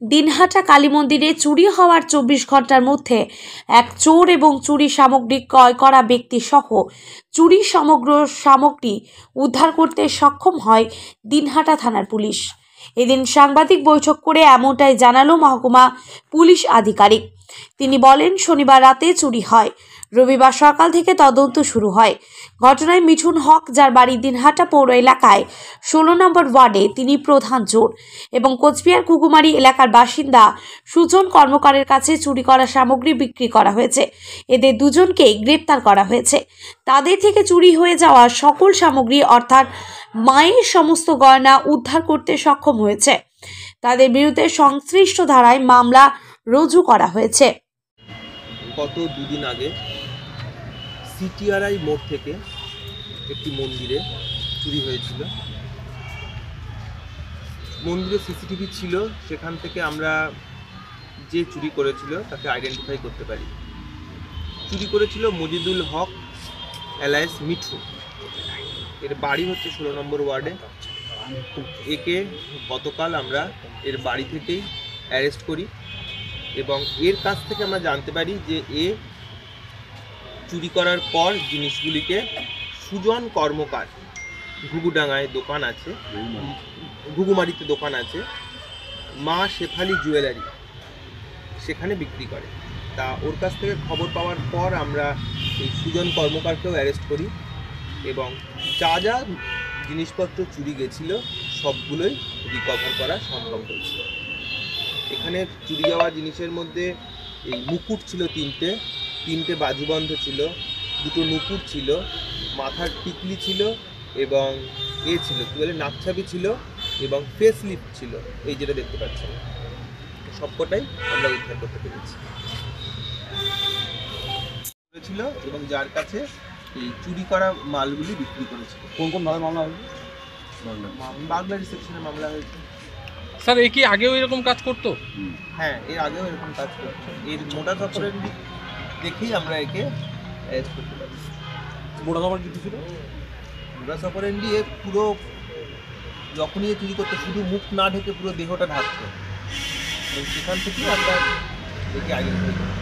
দিনহাটা কালী মন্দিরে চুরি হওয়ার 24 ঘন্টার মধ্যে এক চোর এবং চুরি সামগ্রী ক্রয় করা ব্যক্তি সহ চুরি সমগ্র সামগ্রী উদ্ধার করতে সক্ষম হয় দিনহাটা থানার পুলিশ। এদিন সাংবাদিক বৈঠক করে এমনটাই জানালো মহকুমা পুলিশ আধিকারিক। তিনি বলেন, শনিবার রাতে চুরি হয়, রবিবার সকাল থেকে তদন্ত শুরু হয়। ঘটনায় মিঠুন হক, যার বাড়ি দিনহাটা পৌর এলাকায় 16 নম্বর ওয়ার্ডে, তিনি প্রধান চোর এবং কোচবিহার ঘুঘুমারি এলাকার বাসিন্দা সুজন কর্মকারের কাছে চুরি করা সামগ্রী বিক্রি করা হয়েছে। এদের দুজনকেই গ্রেপ্তার করা হয়েছে। তাদের থেকে চুরি হয়ে যাওয়া সকল সামগ্রী অর্থাৎ মায়ের সমস্ত গয়না উদ্ধার করতে সক্ষম হয়েছে। তাদের বিরুদ্ধে সংশ্লিষ্ট ধারায় মামলা রুজু করা হয়েছে। গত দুদিন আগে সিটিআরআই মোড় থেকে একটি মন্দিরে চুরি হয়েছিল। মন্দিরে সিসিটিভি ছিল, সেখান থেকে আমরা যে চুরি করেছিল তাকে আইডেন্টিফাই করতে পারি। চুরি করেছিল মজিদুল হক এলায়েস মিঠু। এর বাড়ি হচ্ছে 16 নম্বর ওয়ার্ডে। একে গতকাল আমরা এর বাড়ি থেকেই অ্যারেস্ট করি এবং এর কাছ থেকে আমরা জানতে পারি যে এ চুরি করার পর জিনিসগুলিকে সুজন কর্মকার, ঘুঘুডাঙ্গায় দোকান আছে, ঘুঘুমারিতে দোকান আছে, মা শেফালি জুয়েলারি, সেখানে বিক্রি করে। তা ওর কাছ থেকে খবর পাওয়ার পর আমরা এই সুজন কর্মকারকেও অ্যারেস্ট করি এবং যা যা জিনিসপত্র চুরি গেছিল সবগুলোই রিকভার করা সম্ভব হয়েছিল। এখানে চুরি যাওয়া জিনিসের মধ্যে এই মুকুট ছিল তিনটে বাজুবন্ধ ছিল, 2টো নুপুর ছিল, মাথার টিকলি ছিল এবং ছিল কি বলে নাকছাবি ছিল এবং ফেস লিফট ছিল। এই যেটা দেখতে পাচ্ছেন সবকটাই আমরা উদ্ধার করতে পেরেছি ছিল এবং যার কাছে এই চুরি করা মালগুলি বিক্রি করেছিল। কোন কোন ভাবে মামলা হয়েছে? বাগলারি সেকশনে মামলা হয়েছে। স্যার, এ কি আগেও এরকম কাজ করতো? হ্যাঁ, এর আগেও এরকম কাজ করতো। এর মোটা সফরের দেখেই আমরা একে অ্যারেস্ট করতে পারি। মোটা সফর কি ছিল? মোটা সফরের দিয়ে পুরো যখনই চুরি করতো শুধু মুখ না ঢেকে পুরো দেহটা ঢাকতো এবং সেখান থেকেই আমরা একে আইডেন্টিফাই করি।